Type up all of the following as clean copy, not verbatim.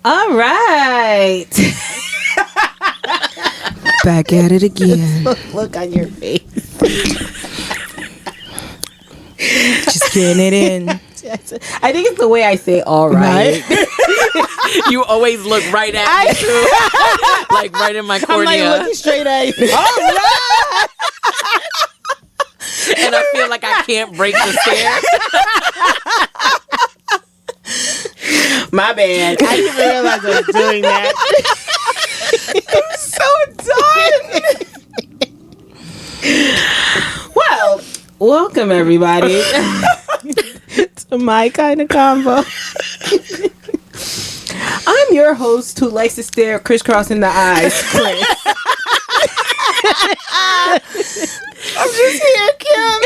All right. Back at it again. Look on your face. Just getting it in. I think it's the way I say all right. You always look right at me too. Like right in my cornea. I'm like looking straight at you. All right. And I feel like I can't break the stare. My bad. I didn't realize I was doing that. I'm so done. Well, welcome everybody to my kind of combo. I'm your host who likes to stare crisscross in the eyes, Criss. I'm just here, Kim.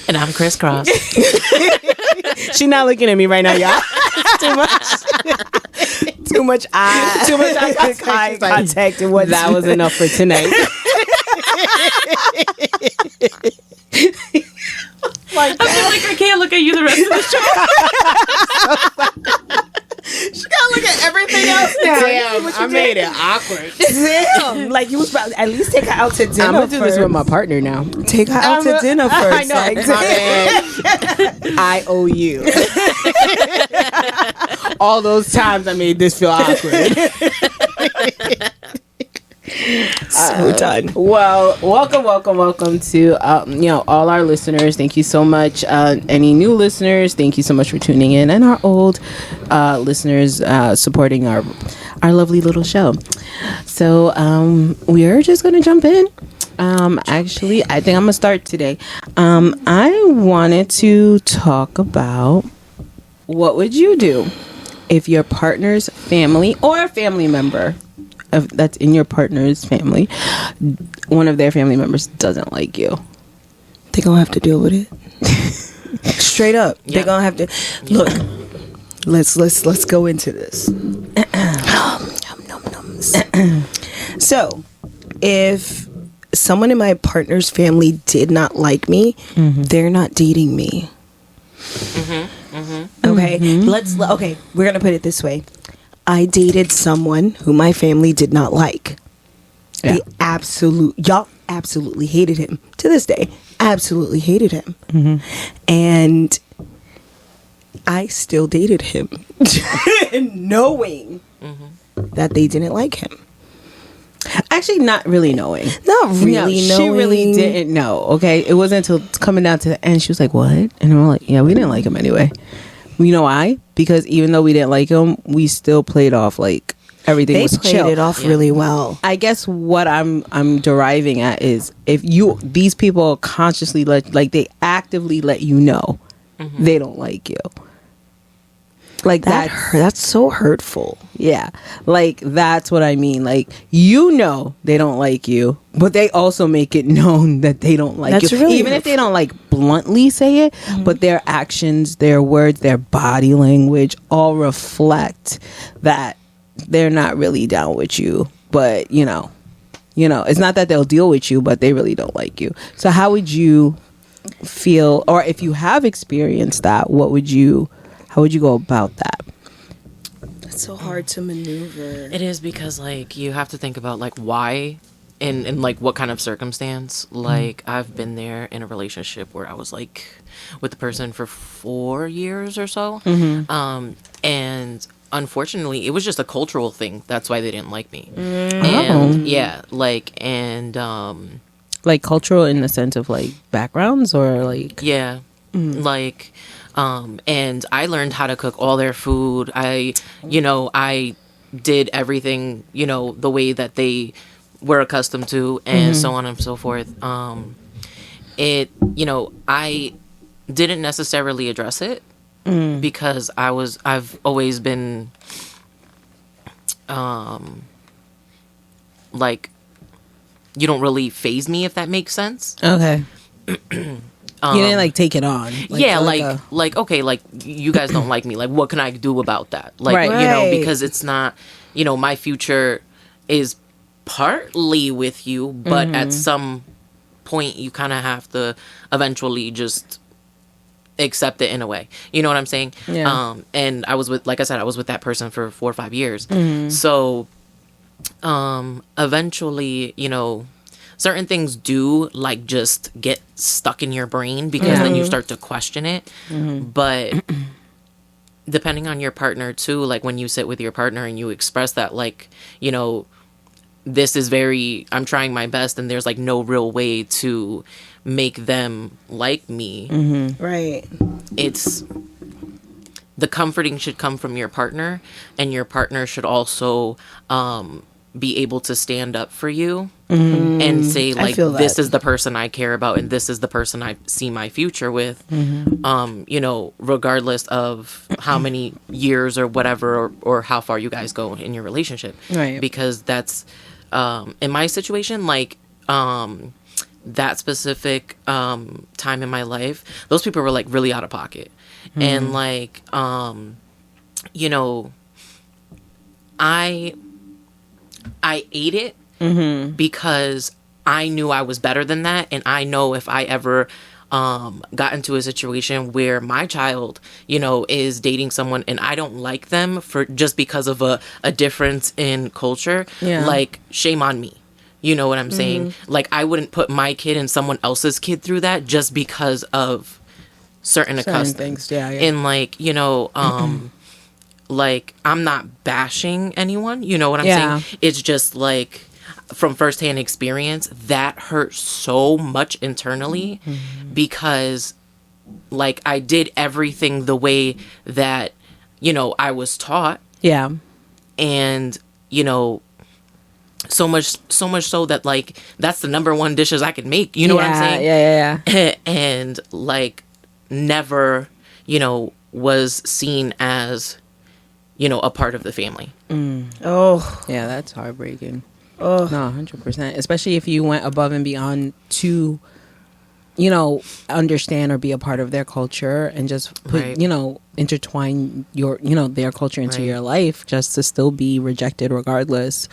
And I'm crisscross. She's not looking at me right now, y'all. Too much eye contact and what that was enough for tonight. I feel like I can't look at you the rest of the show. She gotta look at everything else now. Damn, I made it awkward. Damn, like you was about at least take her out to dinner. I'm gonna do this with my partner now. Take her out to dinner first. I know. I owe you. All those times I made this feel awkward. So done. Well, welcome to all our listeners. Thank you so much. Any new listeners, thank you so much for tuning in, and our old listeners supporting our lovely little show. So we are just gonna jump in. Actually, I think I'm gonna start today. I wanted to talk about what would you do if your partner's family or a family member that's in your partner's family, one of their family members doesn't like you. They're gonna have to deal with it. Straight up. Yep. They're gonna have to look. Let's go into this. So if someone in my partner's family did not like me, they're not dating me. Okay, we're gonna put it this way. I dated someone who my family did not like. Yeah. Y'all absolutely hated him. To this day, absolutely hated him. And I still dated him, knowing that they didn't like him. Actually, not really knowing. Not really knowing. She really didn't know, okay? It wasn't until coming down to the end, she was like, what? And we're like, yeah, we didn't like him anyway. You know why? Because even though we didn't like him, we still played off like everything was chill. They played it off really well. I guess what I'm deriving at is if these people consciously they actively let you know they don't like you. Like that's so hurtful. Yeah. Like that's what I mean. Like they don't like you, but they also make it known that they don't like you. Really even if they don't bluntly say it, but their actions, their words, their body language all reflect that they're not really down with you. But it's not that they'll deal with you, but they really don't like you. So how would you feel, or if you have experienced that, how would you go about that? It's so hard to maneuver. It is because you have to think about why and what kind of circumstance. I've been there in a relationship where I was with the person for 4 years or so. And unfortunately it was just a cultural thing. That's why they didn't like me. And cultural in the sense of backgrounds or and I learned how to cook all their food. I did everything, the way that they were accustomed to, and so on and so forth. I didn't necessarily address it because I've always been, you don't really faze me, if that makes sense. Okay. You didn't take it on. Okay, you guys don't like me. What can I do about that? Right. Because it's not, my future is partly with you, but at some point you kind of have to eventually just accept it in a way. You know what I'm saying? Yeah. And I was with, like I said, I was with that person for 4 or 5 years. So eventually, you know, certain things do like just get stuck in your brain because then you start to question it. But depending on your partner too, like when you sit with your partner and you express that, like, you know, I'm trying my best and there's like no real way to make them like me. Right. It's the comforting should come from your partner, and your partner should also be able to stand up for you and say like, this is the person I care about and this is the person I see my future with. You know, regardless of how many years or whatever, or how far you guys go in your relationship. Right. Because that's in my situation, like that specific time in my life, those people were like really out of pocket. And like you know, I ate it because I knew I was better than that, and I know if I ever got into a situation where my child, you know, is dating someone and I don't like them for just because of a difference in culture, like, shame on me. You know what I'm saying? Like, I wouldn't put my kid and someone else's kid through that just because of certain customs. Things, yeah. And like, you know, like, I'm not bashing anyone, you know what I'm saying? It's just like, from firsthand experience, that hurt so much internally because, like, I did everything the way that, you know, I was taught. Yeah. And, you know, so much so that, like, that's the number one dishes I could make. You know what I'm saying? Yeah. And, like, never, you know, was seen as, you know, a part of the family. Oh. Yeah, that's heartbreaking. Oh. No, 100%. Especially if you went above and beyond to, you know, understand or be a part of their culture and just put, you know, intertwine your, you know, their culture into your life just to still be rejected regardless.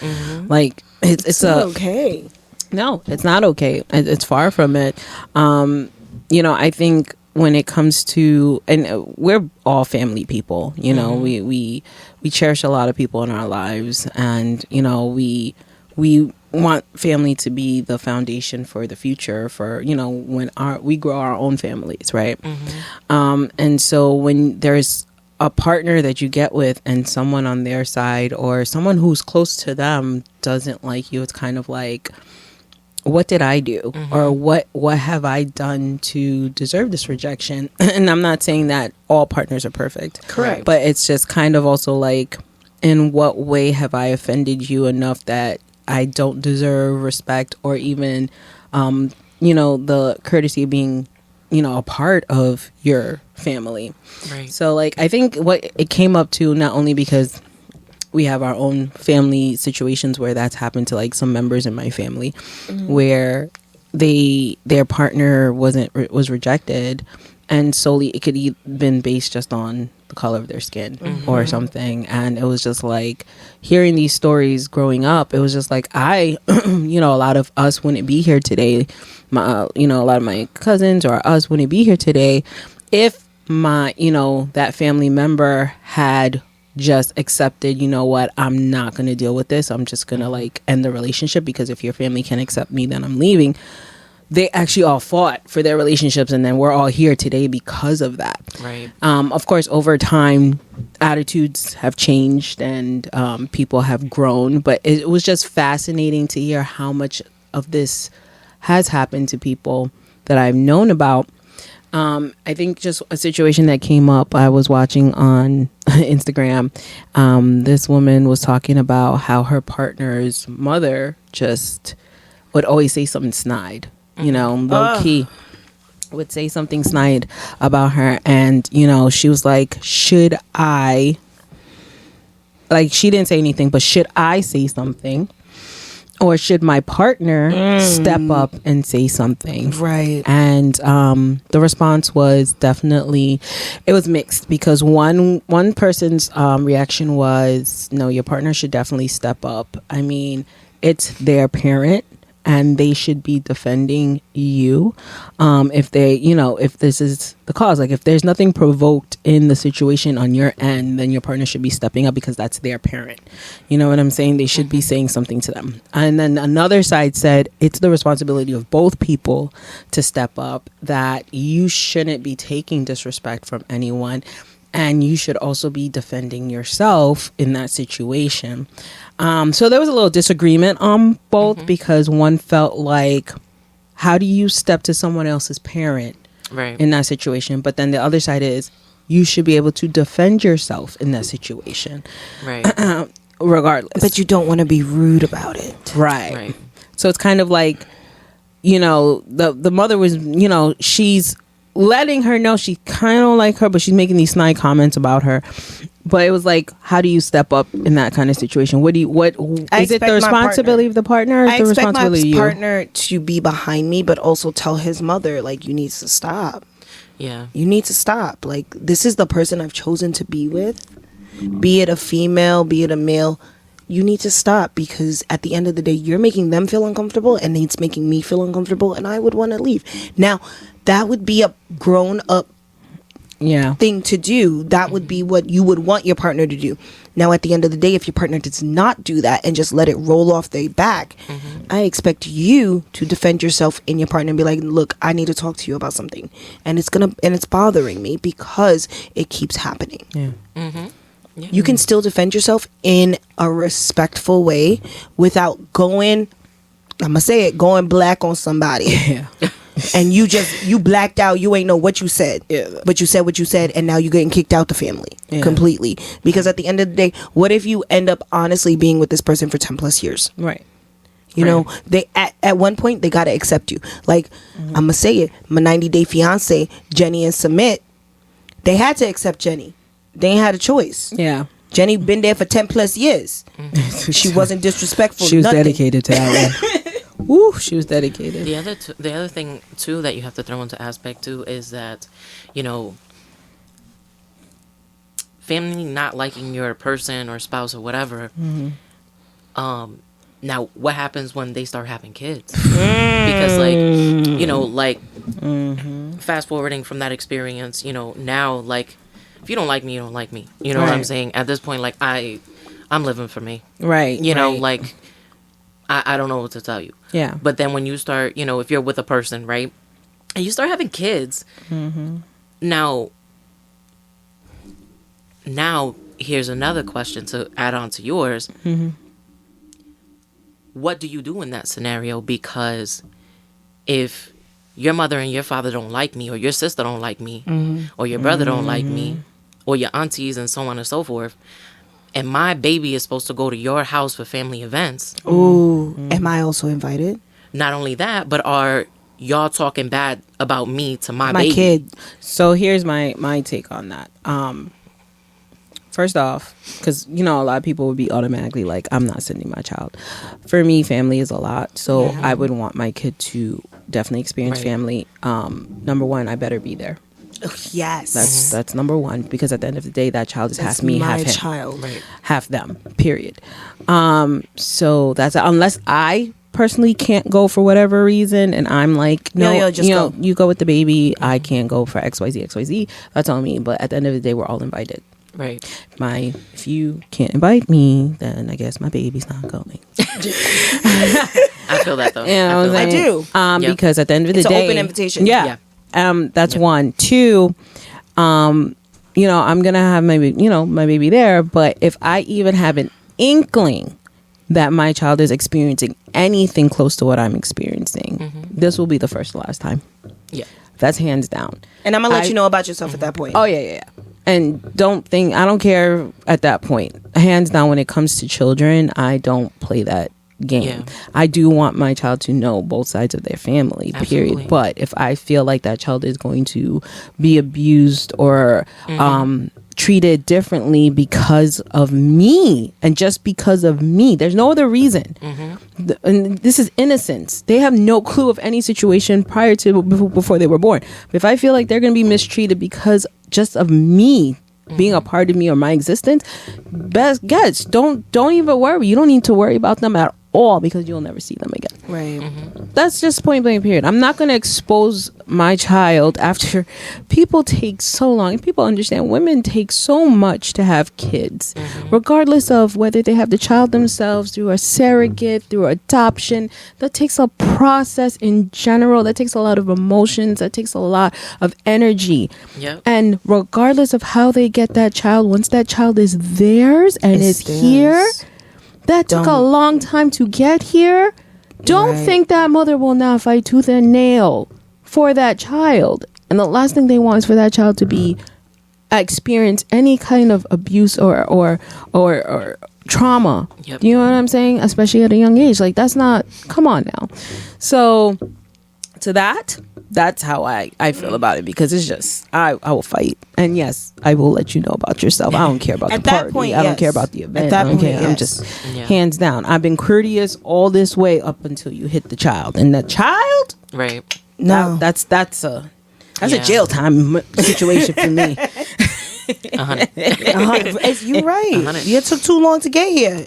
Like, it's not okay. No, it's not okay. It's far from it. You know, I think when it comes to, and we're all family people, you know, we cherish a lot of people in our lives, and, you know, we want family to be the foundation for the future, for, you know, when we grow our own families, right? And so when there's a partner that you get with and someone on their side or someone who's close to them doesn't like you, it's kind of like, what did I do? Or what have I done to deserve this rejection? And I'm not saying that all partners are perfect. Correct. But it's just kind of also like, in what way have I offended you enough that I don't deserve respect or even, you know, the courtesy of being, you know, a part of your family. Right. So, like, I think what it came up to, not only because we have our own family situations where that's happened to, like, some members in my family where their partner was rejected, and solely it could have been based just on the color of their skin or something. And it was just like, hearing these stories growing up, it was just like, you know, a lot of us wouldn't be here today. You know, a lot of my cousins or us wouldn't be here today if you know, that family member had just accepted, you know what, I'm not going to deal with this. I'm just going to, like, end the relationship, because if your family can't accept me, then I'm leaving. They actually all fought for their relationships, and then we're all here today because of that. Right. Of course, over time, attitudes have changed and people have grown, but it was just fascinating to hear how much of this has happened to people that I've known about. I think just a situation that came up, I was watching on Instagram. This woman was talking about how her partner's mother just would always say something snide, you know, low key, would say something snide about her. And, you know, she was like, she didn't say anything, but should I say something? Or should my partner step up and say something? Right. And the response was definitely, it was mixed, because one person's reaction was, no, your partner should definitely step up. I mean, it's their parent. and they should be defending you. If they, if this is the cause, like if there's nothing provoked in the situation on your end, then your partner should be stepping up because that's their parent. You know what I'm saying? They should be saying something to them. And then another side said it's the responsibility of both people to step up, that you shouldn't be taking disrespect from anyone. And you should also be defending yourself in that situation. So there was a little disagreement on both because one felt like, how do you step to someone else's parent in that situation? But then the other side is, you should be able to defend yourself in that situation. Right. Regardless. But you don't want to be rude about it. Right. So it's kind of like, the mother was, she's letting her know she kind of like her, but she's making these snide comments about her. But it was like, how do you step up in that kind of situation? Is it the responsibility of the partner, or is the responsibility of you? I expect my partner to be behind me, but also tell his mother, like, you need to stop. Yeah, you need to stop. Like, this is the person I've chosen to be with, be it a female, be it a male. You need to stop, because at the end of the day, you're making them feel uncomfortable, and it's making me feel uncomfortable, and I would want to leave. Now, that would be a grown up thing to do. That would be what you would want your partner to do. Now, at the end of the day, if your partner does not do that and just let it roll off their back, I expect you to defend yourself in your partner and be like, look, I need to talk to you about something, and it's bothering me because it keeps happening. Yeah. You can still defend yourself in a respectful way without going black on somebody. Yeah. And you blacked out. You ain't know what you said. Yeah. But you said what you said, and now you're getting kicked out the family completely. Because at the end of the day, what if you end up honestly being with this person for 10 plus years? Right. You know, they at one point they gotta accept you. Like, I'm gonna say it, my 90-day fiance, Jenny and Submit, they had to accept Jenny. They ain't had a choice. Yeah. Jenny been there for 10 plus years. She wasn't disrespectful. She was dedicated to that one. Woo, she was dedicated. The other thing too that you have to throw into aspect too is that, family not liking your person or spouse or whatever. Now what happens when they start having kids? Because fast forwarding from that experience, now, like, if you don't like me, you don't like me. You know what I'm saying? At this point, like, I'm living for me. Right. Like, I don't know what to tell you. Yeah. But then when you start, if you're with a person, right, and you start having kids, now here's another question to add on to yours. What do you do in that scenario? Because if your mother and your father don't like me, or your sister don't like me, or your brother don't like me, or your aunties and so on and so forth, and my baby is supposed to go to your house for family events. Ooh, am I also invited? Not only that, but are y'all talking bad about me to my baby? Kid. So here's my take on that. First off, because, a lot of people would be automatically like, I'm not sending my child. For me, family is a lot. So I would want my kid to definitely experience family. Number one, I better be there. Yes. That's number one, because at the end of the day, that child is half me, half him. Child. Half them, period. So that's, unless I personally can't go for whatever reason, and I'm like, no, you go with the baby, I can't go for XYZ, that's on me. But at the end of the day, we're all invited. Right. If you can't invite me, then I guess my baby's not going. I feel that though. I do. Because at the end of the day, it's an open invitation. Yeah. That's one. Two, I'm gonna have my baby there, but if I even have an inkling that my child is experiencing anything close to what I'm experiencing, this will be the first and last time. Yeah. That's hands down. And I'm gonna let you know about yourself at that point. Oh yeah. And I don't care at that point. Hands down, when it comes to children, I don't play that game. Yeah. I do want my child to know both sides of their family, Absolutely. period. But if I feel like that child is going to be abused or treated differently because of me, and just because of me, there's no other reason. And this is innocence. They have no clue of any situation prior to before they were born. But if I feel like they're going to be mistreated because just of me being a part of me or my existence, best guess, don't even worry. You don't need to worry about them at all, because you'll never see them again. Right. That's just point blank period. I'm not going to expose my child after people take so long. And people understand women take so much to have kids, regardless of whether they have the child themselves through a surrogate, through adoption. That takes a process in general. That takes a lot of emotions. That takes a lot of energy. Yep. And regardless of how they get that child, once that child is theirs and is here, that took a long time to get here. Don't think that mother will not fight tooth and nail for that child. And the last thing they want is for that child to be experience any kind of abuse or trauma. Yep. You know what I'm saying? Especially at a young age. Like, that's not, come on now. So to that's how I feel about it, because it's just, I will fight. And yes, I will let you know about yourself. I don't care about the party. Point, I don't care about the event. At that point, I'm just hands down. I've been courteous all this way up until you hit the child. And the child? Right. No. That's a jail time situation for me. 100. You're right. 100. You took too long to get here.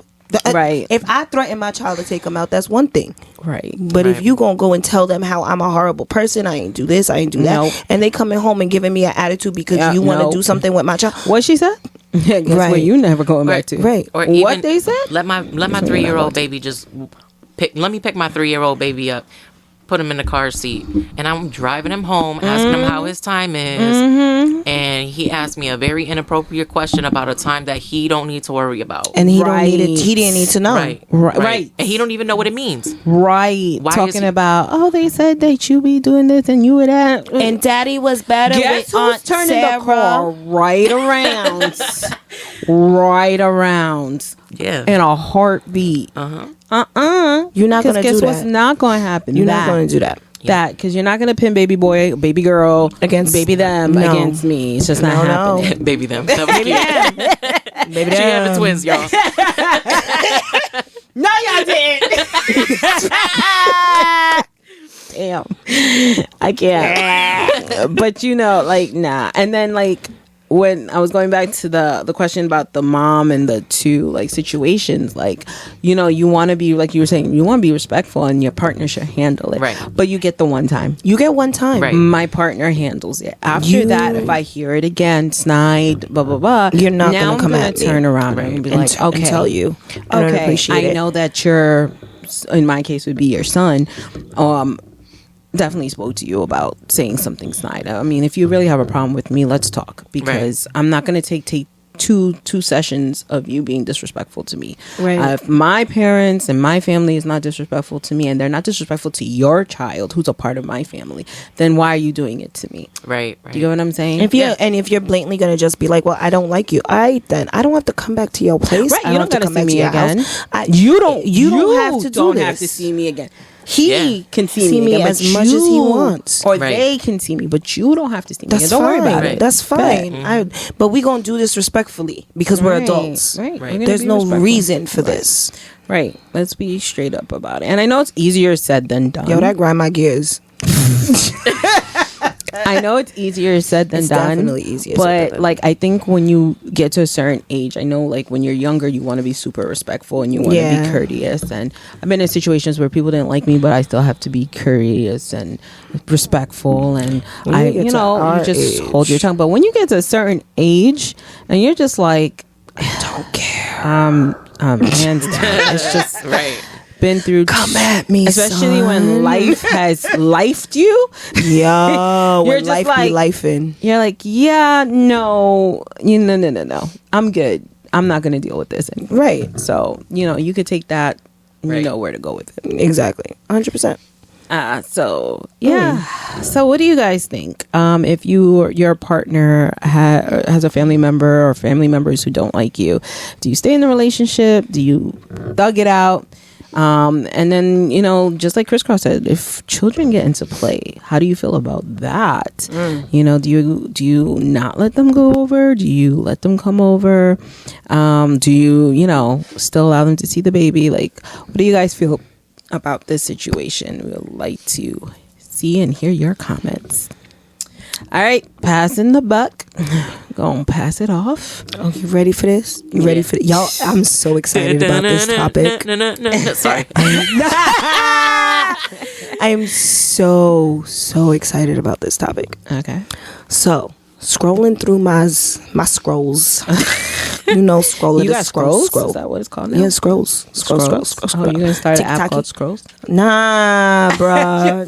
Right. If I threaten my child to take him out, that's one thing. Right. But if you gonna go and tell them how I'm a horrible person, I ain't do this, I ain't do that, and they coming home and giving me an attitude because you want to do something with my child. What she said? Guess what you never going back to. Right. Or what they said? Let my 3-year-old baby just let me pick my 3-year-old baby up, put him in the car seat, and I'm driving him home, asking him how his time is, and he asked me a very inappropriate question about a time that he don't need to worry about, and he didn't need to know. Right. And he don't even know what it means. Right. Why talking about, they said that you be doing this and you would that, and daddy was better. Guess with Aunt turning Sarah? the car right around, right around, in a heartbeat. You're not gonna do that. Guess what's not gonna happen? You're not gonna do that. That because you're not gonna pin baby boy, baby girl against baby them against me. It's just not happening. Baby them. That was cute. Baby She them. having twins, y'all. No, y'all didn't. Damn, I can't. But nah. And then when I was going back to the question about the mom and the two situations, you want to be, like you were saying, you want to be respectful and your partner should handle it. Right. But you get the one time. You get one time. Right. My partner handles it. After that, if I hear it again, snide, blah, blah, blah, you're not now going to come at me. Turn around and be like, okay. And tell you. Okay, I know that you're, in my case would be your son, definitely spoke to you about saying something snide. I mean, if you really have a problem with me, let's talk, because I'm not going to take two sessions of you being disrespectful to me. Right. If my parents and my family is not disrespectful to me and they're not disrespectful to your child who's a part of my family, then why are you doing it to me? Right. Do you get what I'm saying? If you're blatantly gonna just be like, well, I don't like you, then I don't have to come back to your place. Right. You don't have to come back to your again. house. You don't have to do this. Have to see me again. He can see me again, as much as he wants, or they can see me, but you don't have to see me. Don't worry about it. That's fine. But we gonna do this respectfully because we're adults. Right. There's no reason for this. Right. Let's be straight up about it. And I know it's easier said than done. Yo, that grind my gears. I know it's easier said than done. Definitely easier. But I think when you get to a certain age, I know when you're younger, you want to be super respectful and you want to be courteous. And I've been in situations where people didn't like me, but I still have to be courteous and respectful. And you just hold your tongue. But when you get to a certain age, and you're just like, I don't care. Hands down. It's just been through. Come at me, especially son. when life has lifed you. Yeah, you're when just life be lifing. You're like, no, I'm good. I'm not gonna deal with this anymore. Right. So you could take that. You know where to go with it. Exactly. 100%. So what do you guys think? If your partner has a family member or family members who don't like you, do you stay in the relationship? Do you thug it out? And then, just like Criss said, if children get into play, how do you feel about that? Do you not let them go over? Do you let them come over? Do you, still allow them to see the baby? What do you guys feel about this situation? We'd like to see and hear your comments. All right, passing the buck. Gonna pass it off. Oh, you ready for this? You ready for y'all? I'm so excited about this topic. Sorry. I am so excited about this topic. Okay. So, scrolling through my scrolls. You know, scrolling. You got scrolls? Scroll. Is that what it's called now? Yeah, scrolls. Scroll. Oh, you're going to start an app TikTok. called Scrolls? Nah, bruh.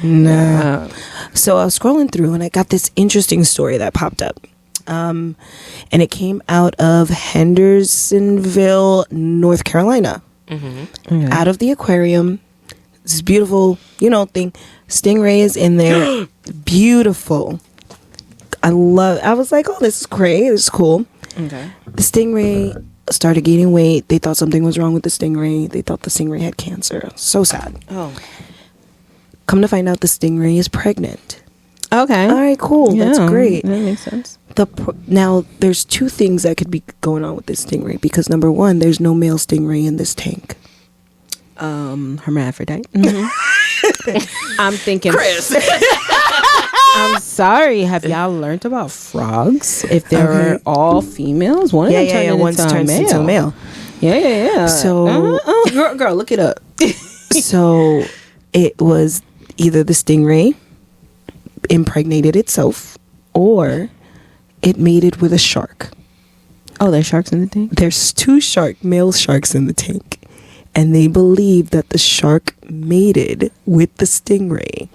Nah. So I was scrolling through and I got this interesting story that popped up. And it came out of Hendersonville, North Carolina. Okay. Out of the aquarium. This beautiful, thing. Stingray is in there. Beautiful. I was like, oh, this is great. This is cool. Okay. The stingray started gaining weight. They thought something was wrong with the stingray. They thought the stingray had cancer. So sad. Oh. Come to find out the stingray is pregnant. Okay. All right, cool. Yeah, That's great. That makes sense. Now, there's two things that could be going on with this stingray. Because number one, there's no male stingray in this tank. Hermaphrodite. I'm thinking... Criss. I'm sorry. Have y'all learned about frogs? If they're all females, one of them One's turns into a male. Yeah. So, girl, look it up. So, it was either the stingray impregnated itself, or it mated with a shark. Oh, there's sharks in the tank? There's two male sharks in the tank, and they believe that the shark mated with the stingray.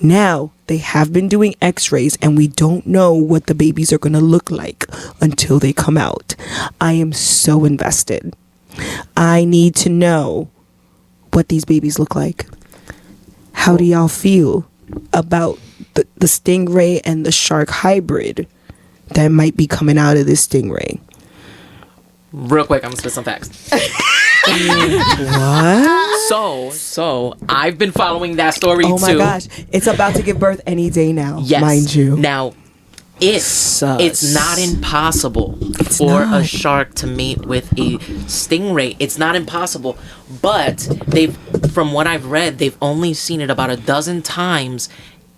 Now, they have been doing x-rays, and we don't know what the babies are going to look like until they come out. I am so invested. I need to know what these babies look like. How do y'all feel about the stingray and the shark hybrid that might be coming out of this stingray? Real quick, I'm gonna spit some facts. What? So I've been following that story too. Oh my gosh, it's about to give birth any day now. Yes. Mind you. Now, it's not impossible for a shark to mate with a stingray. It's not impossible, but from what I've read, they've only seen it about a dozen times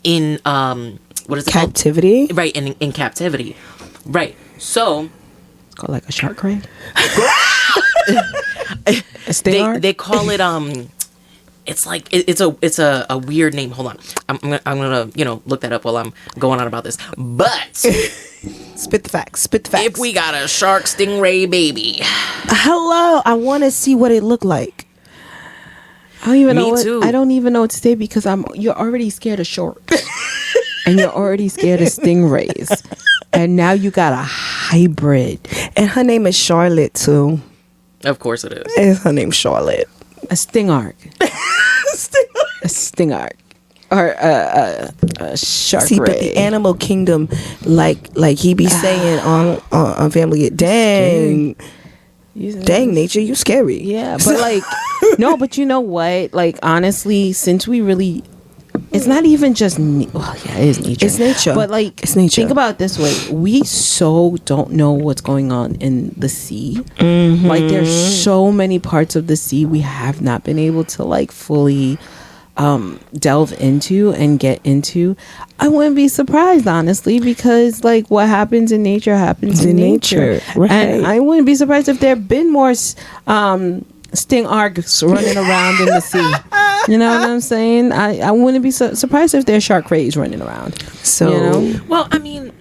in what is it called? Captivity? Right, in captivity. Right. So It's called like a shark ray. A stinger? they call it it's like it's a weird name. Hold on. I'm gonna look that up while I'm going on about this. But Spit the facts. if we got a shark stingray baby, Hello, I want to see what it looked like. I don't even Me know. too. I don't even know what to say because you're already scared of sharks, and you're already scared of stingrays, and now you got a hybrid, And her name is Charlotte too. of course it is. And her name's Charlotte. a stingark, a stingark, or a shark See, ray. but the animal kingdom, like he be saying on Family, dang, nature, you scary. Yeah, but like, no, but you know what? Like, honestly, since we really, it's not even just, well, yeah, it is nature. It's nature. But like, It's nature. think about it this way. We so don't know what's going on in the sea. Mm-hmm. Like, there's so many parts of the sea we have not been able to like fully delve into and get into. I wouldn't be surprised, honestly, because like what happens in nature happens in nature. Right. And I wouldn't be surprised if there have been more stingarks running around in the sea. You know what I'm saying? I wouldn't be surprised if there's shark rays running around. So, you know? Well, I mean,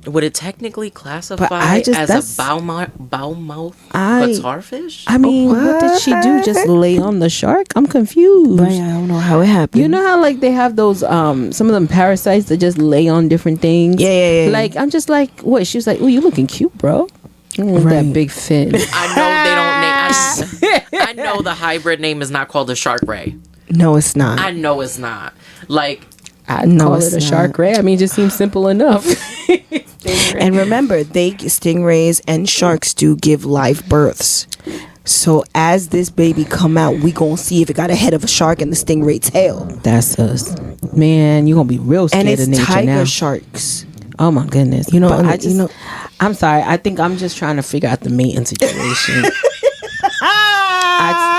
would it technically classify I just- as that's- a bow-mouth I- starfish? I mean, what did she do? Just lay on the shark? I'm confused. right, I don't know how it happened. You know how like they have those some of them parasites that just lay on different things? Yeah. Like I'm just like, what? She was like, oh, you looking cute, bro. With that Right. big fin. I know they don't name. I know the hybrid name is not called a shark ray. No, it's not. I know it's not. Like, I No, call it's it a shark not. ray. I mean, it just seems simple enough. And remember, stingrays and sharks do give live births. So as this baby come out, we gonna see if it got a head of a shark and the stingray tail. That's us, man. You gonna be real scared And it's of nature tiger now. sharks. Oh my goodness. You know, But and I just, you know- I'm sorry. I think I'm just trying to figure out the mating situation.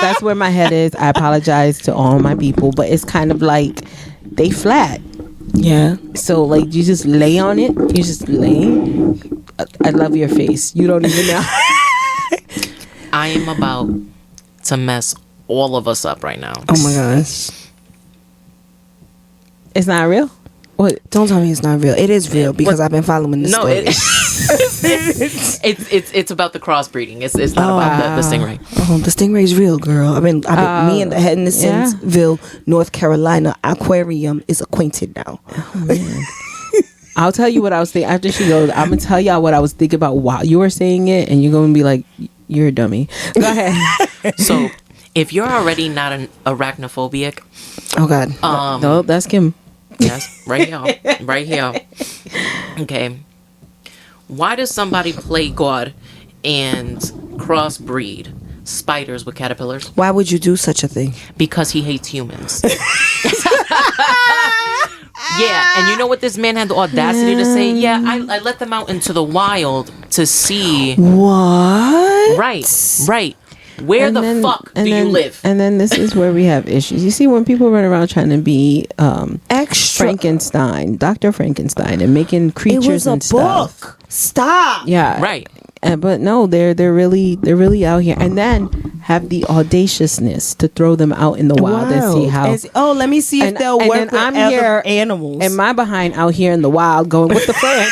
That's where my head is. I apologize to all my people, but it's kind of like they flat. Yeah. So like you just lay on it. You just lay. I love your face. You don't even know. I am about to mess all of us up right now. Oh my gosh. It's not real? What? Don't tell me it's not real. It is real because I've been following this No, story. it's about the crossbreeding. It's not about the stingray. Oh, the stingray's real, girl. I've been me and the head in the Sinsville, North Carolina aquarium is acquainted now. Oh, man. I'll tell you what I was thinking after she goes. I'm gonna tell y'all what I was thinking about while you were saying it, and you're gonna be like, "You're a dummy." Go ahead. So, if you're already not an arachnophobic, Oh God. No, that's Kim. yes, right here, right here. Okay, why does somebody play God and crossbreed spiders with caterpillars? Why would you do such a thing? Because he hates humans. Yeah, and you know what this man had the audacity to say? Yeah, I let them out into the wild to see. What? Right. Where And the then- fuck and do then- you live? And then this is where we have issues. You see, when people run around trying to be Extra. Frankenstein, Dr. Frankenstein, and making It creatures was a and stuff. book. Stop. Yeah, Right. But no, they're really out here, and then have the audaciousness to throw them out in the wild and see how. Let me see if And- they'll and work then with I'm other here, animals. And my behind out here in the wild, going, "What the fuck?"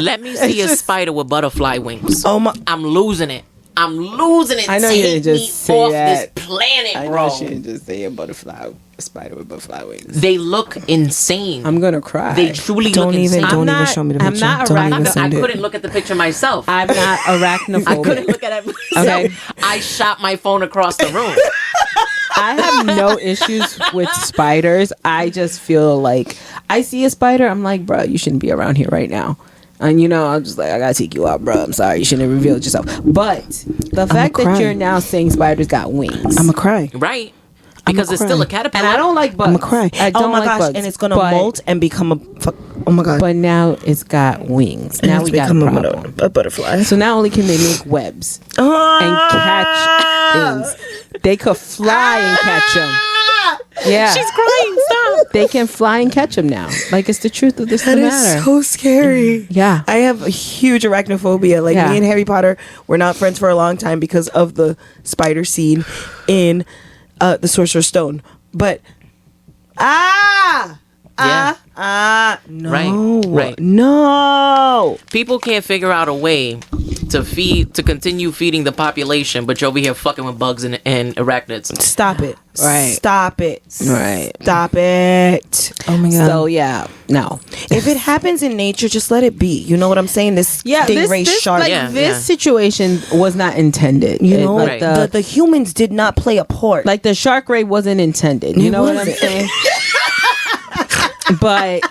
Let me see a spider with butterfly wings. Oh my! I'm losing it. I know you Take didn't just me say off that. this planet, I bro. know she didn't just say a spider with butterfly wings. They look insane. I'm gonna cry. They truly Don't look even insane. don't I'm even not- show me the I'm picture. not Don't arachnid- even I send it. couldn't look at the picture myself. I'm not arachnophobic. I couldn't look at it myself. Okay. I shot my phone across the room. I have no issues with spiders. I just feel like I see a spider, I'm like, bro, you shouldn't be around here right now. And I'm just like, I gotta take you out, bro. I'm sorry, you shouldn't have revealed yourself. But the fact that cry. you're now saying spiders got wings, I'm a cry. Right. Because it's still a caterpillar. and I don't like bugs. I'm a cry. I don't Oh my like gosh! bugs, And it's gonna but- molt and become a. Oh my god! But now it's got wings. And Now it's we got a become problem. a butterfly. So not only can they make webs and catch things, they could fly and catch them. Yeah, She's crying. Stop. they can fly and catch them now. Like, it's the truth of this That matter. is so scary. Yeah. I have a huge arachnophobia. Like Yeah. me and Harry Potter were not friends for a long time because of the spider scene in the Sorcerer's Stone. But no, Right. no. People can't figure out a way to continue feeding the population, but you're over here fucking with bugs and arachnids. Stop it. Right. Stop it. Right. Stop it. Oh my god. So yeah, no. If it happens in nature, just let it be. You know what I'm saying? This stingray shark. like Yeah, this yeah. situation was not intended. You know, like Right. the humans did not play a part. like the shark ray wasn't intended. You know what I'm saying? But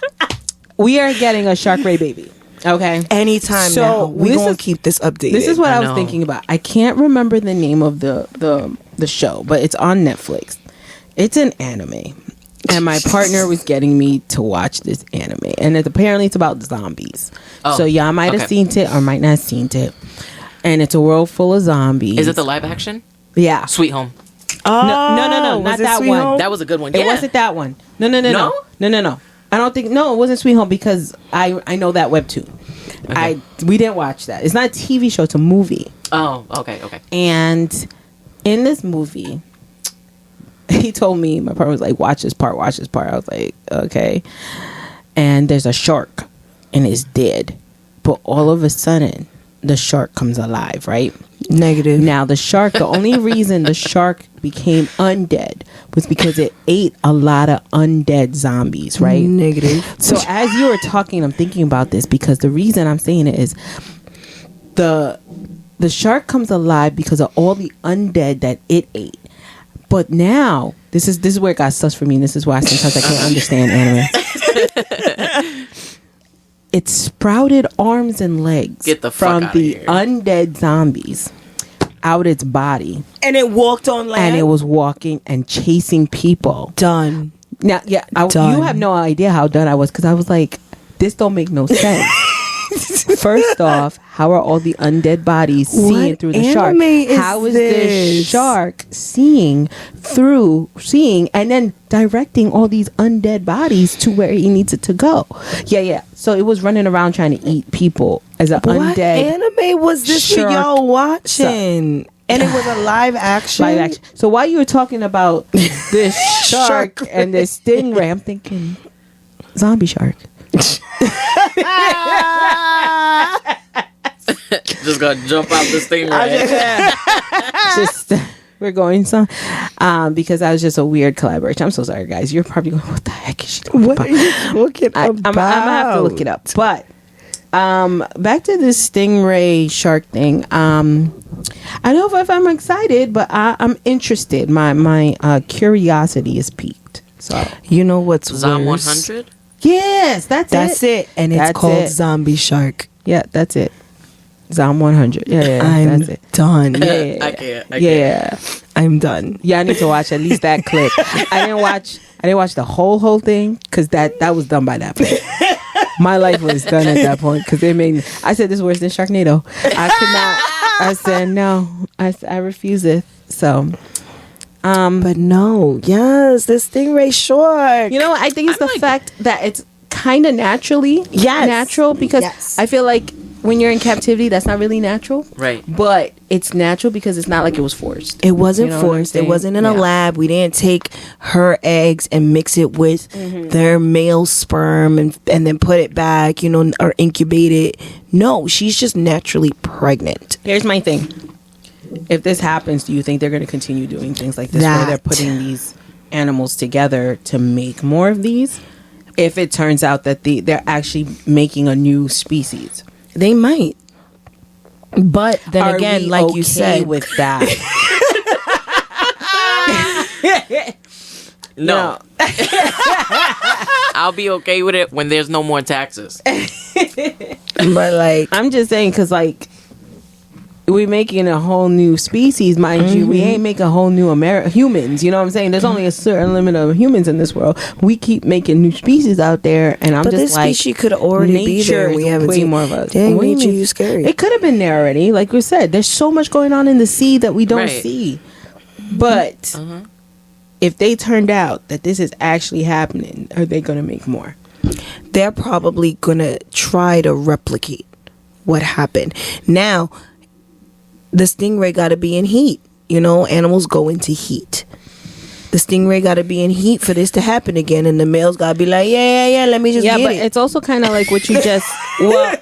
we are getting a shark ray baby. Okay. anytime So, now, we this gonna is- keep this updated. This is what I was know. thinking about. I can't remember the name of the show, but it's on Netflix. It's an anime. And my partner was getting me to watch this anime. And apparently it's about zombies. Oh, So y'all might have okay. seen it or might not have seen it. And it's a world full of zombies. Is it the live action? Yeah. Sweet Home. No, was not it that Sweet one. Home? That was a good one. It Yeah. wasn't that one. No. No? I don't think it wasn't Sweet Home because I know that webtoon. Okay. We didn't watch that. It's not a TV show, it's a movie. Oh, okay. And in this movie, he told me, my partner was like, watch this part. I was like, okay. And there's a shark and it's dead. But all of a sudden, the shark comes alive, right? Negative. Now, the shark, the only reason the shark became undead was because it ate a lot of undead zombies, right? Negative. So as you were talking, I'm thinking about this because the reason I'm saying it is the shark comes alive because of all the undead that it ate. But now this is where it got sus for me, and this is why sometimes I can't understand anime. It sprouted arms and legs Get the fuck from outta the here. undead zombies out its body, And it walked on land. and it was walking and chasing people. done. Now, yeah, Done. you have no idea how done I was because I was like, this don't make no sense. First off, how are all the undead bodies seeing What through the shark? anime is How is the this? shark seeing and then directing all these undead bodies to where he needs it to go? Yeah. So it was running around trying to eat people as an What undead. anime was this shark y'all watching? And it was a live action. Live action. So while you were talking about this shark and this stingray, I'm thinking zombie shark. Just gonna jump out the stingray. Just we're going some because that was just a weird collaboration. I'm so sorry, guys. You're probably going, what the heck is she talking What about? are you looking about? I'm gonna have to look it up. But back to this stingray shark thing. I don't know if I'm excited, but I'm interested. My curiosity is piqued. So You know what's Zom worse? 100. Yes, that's it. And it's That's called it. Zombie Shark. yeah, that's it. Zom 100. Yeah, I'm that's it. done. Yeah, I can't. yeah. I'm done. Yeah, I need to watch at least that clip. I didn't watch the whole thing because that was done by that point. My life was done at that point because they made me. I said this is worse than Sharknado. I could not. I said no. I refuse it. So, But no, yes, the stingray short. you know, I think it's the fact that it's kind of naturally natural because Yes. I feel like when you're in captivity, that's not really natural. Right. But it's natural because it's not like it was forced. It wasn't You know what I'm forced. It saying? wasn't in a Yeah. lab. We didn't take her eggs and mix it with their male sperm and then put it back, or incubate it. No, she's just naturally pregnant. Here's my thing. If this happens, do you think they're going to continue doing things like this where they're That. putting these animals together to make more of these? If it turns out that they're actually making a new species. They might. But then Are again, we like okay you said, with that. No. I'll be okay with it when there's no more taxes. but like, I'm just saying because like we're making a whole new species, mind you. We ain't make a whole new humans. You know what I'm saying? There's only a certain limit of humans in this world. We keep making new species out there, and I'm but just this like, species could already be there. nature We is haven't way seen more of us. Dang, What do you nature, mean? you scary. It could have been there already. Like we said, there's so much going on in the sea that we don't Right. see. But if they turned out that this is actually happening, are they going to make more? They're probably gonna try to replicate what happened. Now, the stingray got to be in heat. Animals go into heat. The stingray got to be in heat for this to happen again, and the males got to be like, yeah, let me just Yeah, get but it. it's also kind of like what you just. Well,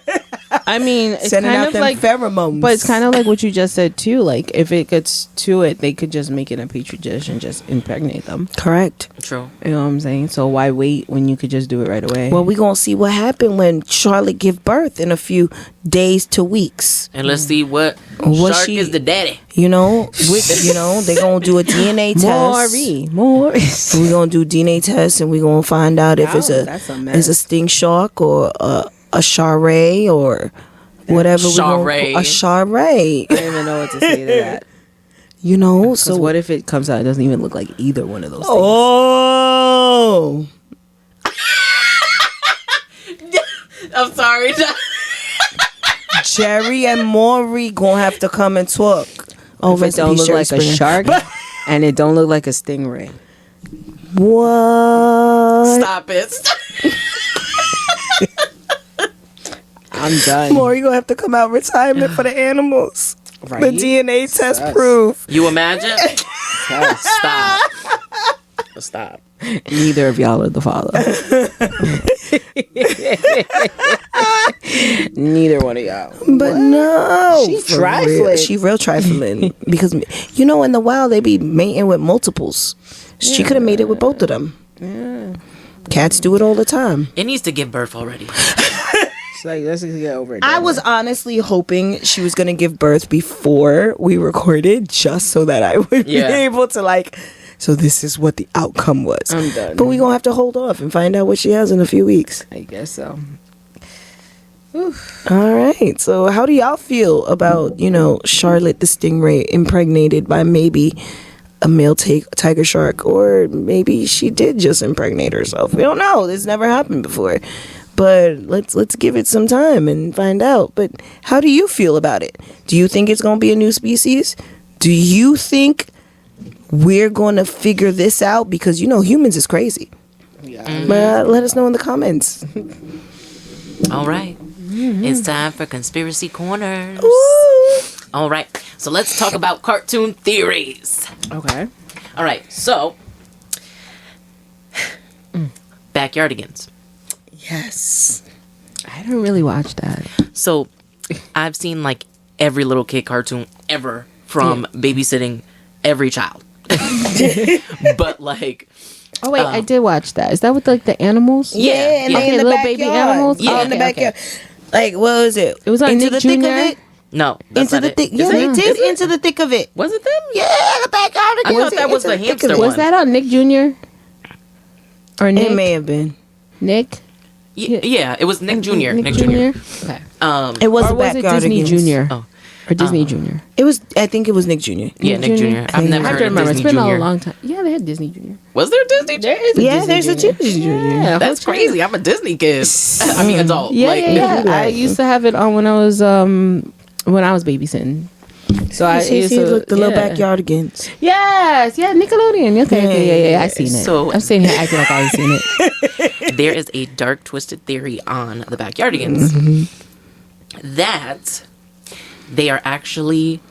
I mean, it's Sending kind out of them like pheromones. But it's kind of like what you just said too. Like if it gets to it, they could just make it a petri dish and just impregnate them. correct. True. You know what I'm saying? So why wait when you could just do it right away? Well, we gonna see what happened when Charlotte give birth in a few days to weeks. And let's see what What shark she- is the daddy. They gonna do a DNA test. more. We gonna do DNA test, and we gonna find out if it's That's a mess. a sting shark or a charay or whatever. Charay. A charay. I don't even know what to say to that. So So what if it comes out? It doesn't even look like either one of those things. Oh, I'm sorry. Jerry and Maury gonna have to come and talk. Oh, If it don't look like a shark and it don't look like a stingray. What? Stop it. I'm done. Maury gonna have to come out retirement for the animals. Right? The DNA test Sus. proof. You imagine? Stop. Stop. Neither of y'all are the father. Neither one of y'all. But no, She for trifling. real. She real trifling because in the wild they be mating with multiples. She could have made it with both of them. Yeah. Cats do it all the time. It needs to give birth already. It's like, let's just get over it. I was honestly hoping she was gonna give birth before we recorded, just so that I would Yeah. be able to So this is what the outcome was. I'm done. But we gonna have to hold off and find out what she has in a few weeks. I guess so. All right. So how do y'all feel about, Charlotte the stingray impregnated by maybe a male tiger shark, or maybe she did just impregnate herself? We don't know. This never happened before. But let's give it some time and find out. But how do you feel about it? Do you think it's going to be a new species? Do you think we're going to figure this out? Because humans is crazy. Yeah. But let us know in the comments. All right. It's time for Conspiracy Corners. Ooh. All right. So let's talk about cartoon theories. Okay. All right, so Backyardigans. Yes. I don't really watch that. So I've seen like every little kid cartoon ever from babysitting every child. But like, oh wait, I did watch that. Is that with like the animals? Yeah, and okay, in the little backyard. baby animals. Yeah, in the backyard. Like, what was it? It was on Into Nick the thick Jr.? of it. no, that's Into not the it. thick. Is Yeah, it? it is Into the thick of it. Was it them? Yeah, the backyard. I thought that was the hamster Was one. that on Nick Jr. or Nick? It may have been. Nick. Yeah, it was Nick Jr. Nick Jr. Okay. It was Or the was it Disney Backyardigans. Jr. Oh. Or Disney Jr. It was. I think it was Nick Jr. Yeah, Nick Jr. I've never I have heard to of remember. Disney It's been Jr. a long time. Yeah, they had Disney Jr. Was there Disney Jr.? There is a Yeah, Disney there's a Jr. Disney Jr. Yeah, That's crazy. I'm a Disney kid. I mean, adult. Yeah, like, yeah. I used to have it on when I was babysitting. So I used to look the little Backyardigans. Yes, yeah, Nickelodeon. Okay, yeah. I seen it. So- I'm sitting here acting like I ain't seen it. there is a dark, twisted theory on the Backyardigans that they are actually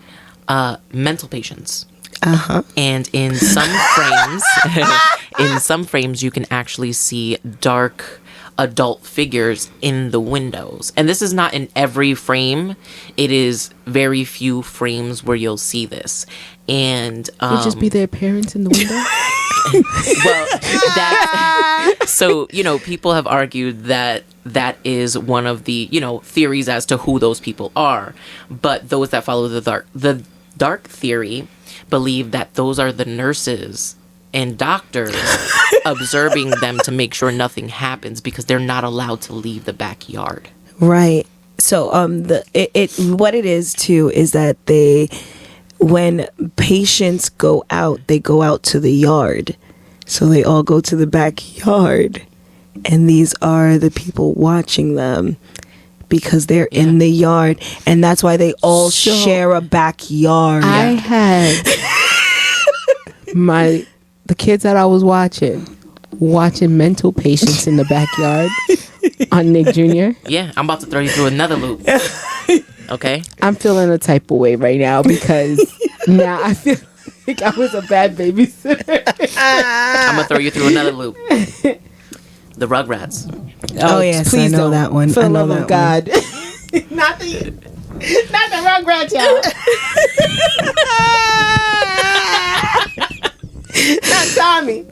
mental patients. And in some frames, you can actually see dark adult figures in the windows. And this is not in every frame. It is very few frames where you'll see this. And It'd just be their parents in the window. well, so people have argued that that is one of the theories as to who those people are. But those that follow the dark theory believe that those are the nurses and doctors observing them to make sure nothing happens because they're not allowed to leave the backyard. Right. So what it is too is that when patients go out, they go out to the yard. So they all go to the backyard, and these are the people watching them because they're in the yard, and that's why they all share a backyard. I had the kids that I was watching mental patients in the backyard on Nick Jr. Yeah, I'm about to throw you through another loop. Okay? I'm feeling a type of way right now because now I feel like I was a bad babysitter. I'm going to throw you through another loop. The Rugrats. Oh yes, please I know don't. that one. For I the know love of that God. Not the Rugrats, y'all. Not Tommy.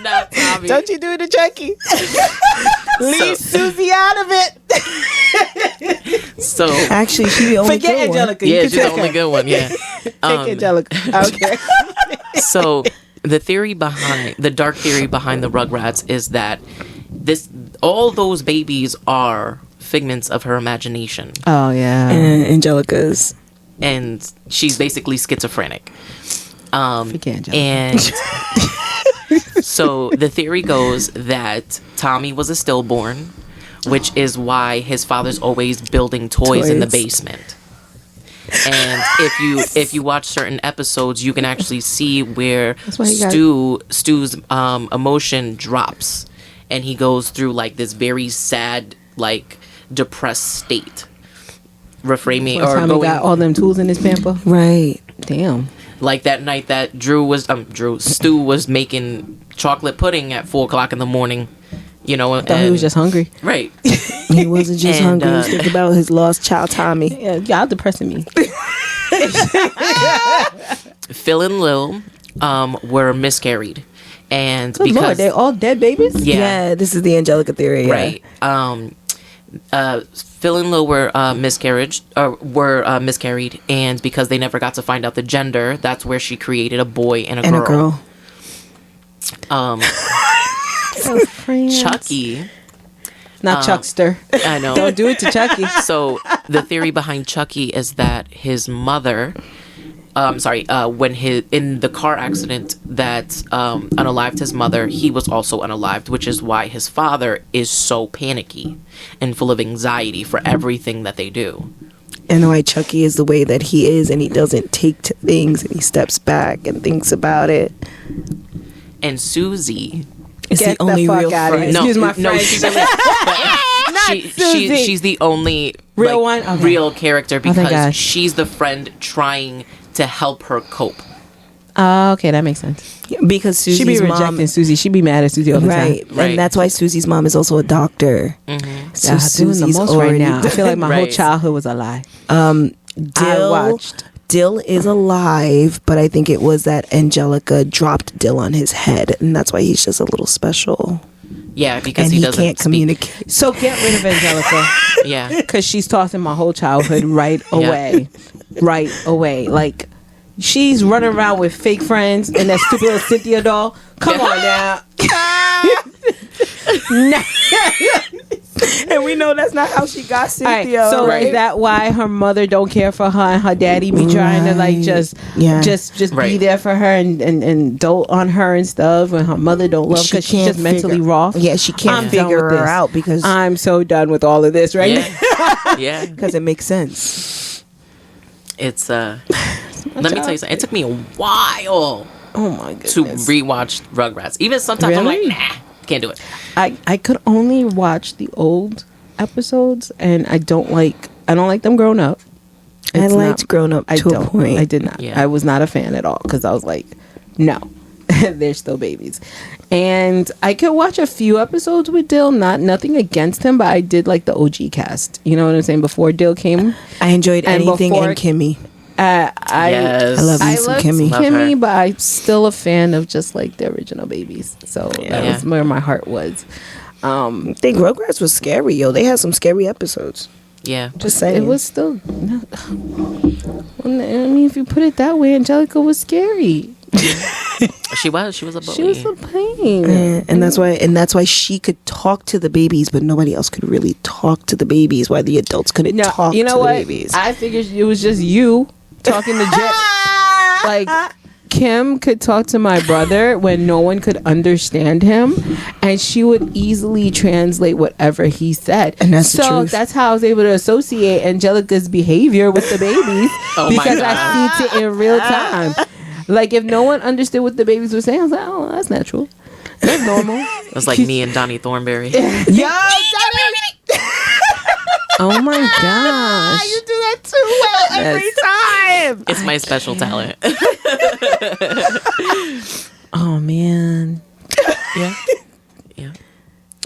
Not Tommy. Don't you do the Chucky. Leave Susie out of it. So Actually, she the only Forget good one. Angelica. yeah, You she's can the take only her. good one. Yeah. Take Angelica. Okay. So the theory behind the dark theory behind the Rugrats is that all those babies are figments of her imagination, Oh yeah. Angelica's. and she's basically schizophrenic. Forget Angelica. And so the theory goes that Tommy was a stillborn, which is why his father's always building toys in the Toys. basement. And if you watch certain episodes, you can actually see where why he got- Stu's emotion drops, and he goes through like this very sad, like depressed state, reframing Or or Tommy going got all them tools in his pamper. Right. Damn. like that night that Stu was making chocolate pudding at 4:00 in the morning. You know, Thought he was just hungry. right. He wasn't just And, hungry. He was thinking about his lost child, Tommy. Yeah, y'all depressing me. Phil and Lil were miscarried, and Good because Lord, they're all dead babies? yeah, This is the Angelica theory. Yeah. right. Phil and Lil were miscarried, and because they never got to find out the gender, that's where she created a boy and a And girl. a girl. Oh, friends. Chucky, Not Chuckster. I know. Don't do it to Chucky. So the theory behind Chucky is that his mother, when in the car accident that unalived his mother, he was also unalived, which is why his father is so panicky and full of anxiety for everything that they do. And why Chucky is the way that he is, and he doesn't take to things, and he steps back and thinks about it. And Susie, It's Get the only the fuck real outta friend. here. Excuse my French. she really, she's the only Real one? Okay. real character thank because God. she's the friend trying to help her cope. Okay, that makes sense. Because She Susie's be rejecting mom, Susie. She be mad at Susie all the right, time. Right. and that's why Susie's mom is also a doctor. So Yeah, doing the most right now. I feel like my whole Right. childhood was a lie. Dill, I watched. Dill is alive, but I think it was that Angelica dropped Dill on his head, and that's why he's just a little special. Yeah, because And he he doesn't can't speak. communicate. So get rid of Angelica. Yeah, Because she's tossing my whole childhood right away. Right away. Like, she's running around with fake friends and that stupid little Cynthia doll. Come on now. And we know that's not how she got All right, Cynthia. so Right. is that why her mother don't care for her and her daddy be trying to like Right. just Yeah. just be Right. there for her and dote on her and stuff when her mother don't love because she's just mentally raw? Yeah, she can't I'm done figure with her this. out because I'm so done with all of this right now. yeah, yeah. because it makes sense. It's let me tell you something. It took me a while Oh my to goodness. rewatch Rugrats. Even sometimes I'm like, Really? nah, can't do it. I could only watch the old episodes and I don't like them grown up. I It's liked not- Grown Up I to a don't. point. I did not. Yeah. I was not a fan at all because I was like, no, they're still babies. And I could watch a few episodes with Dill. Nothing against him, but I did like the OG cast. You know what I'm saying? Before Dill came, I enjoyed And anything before- in Kimmy. I Yes. I love me I some loved Kimmy. Love Kimmy, her. but I'm still a fan of just like the original babies. So that Yeah. was where my heart was. I think Rugrats was scary, yo. They had some scary episodes. Yeah, Just saying. It was still. No, I mean, if you put it that way, Angelica was scary. she was a bully. She was a pain. Yeah, and that's why she could talk to the babies, but nobody else could really talk to the babies. Why the adults couldn't No, talk you know to what? the babies. I figured it was just you talking to Jet. Like Kim could talk to my brother when no one could understand him, and she would easily translate whatever he said. And that's the so truth. that's how I was able to associate Angelica's behavior with the babies Oh my because God. I seen it in real time. Like if no one understood what the babies were saying, I was like, oh, that's natural. That's normal. It was like me and Donnie Thornberry. Yo, Oh my gosh. you do that too well every time. It's my special talent. Oh man. yeah, yeah.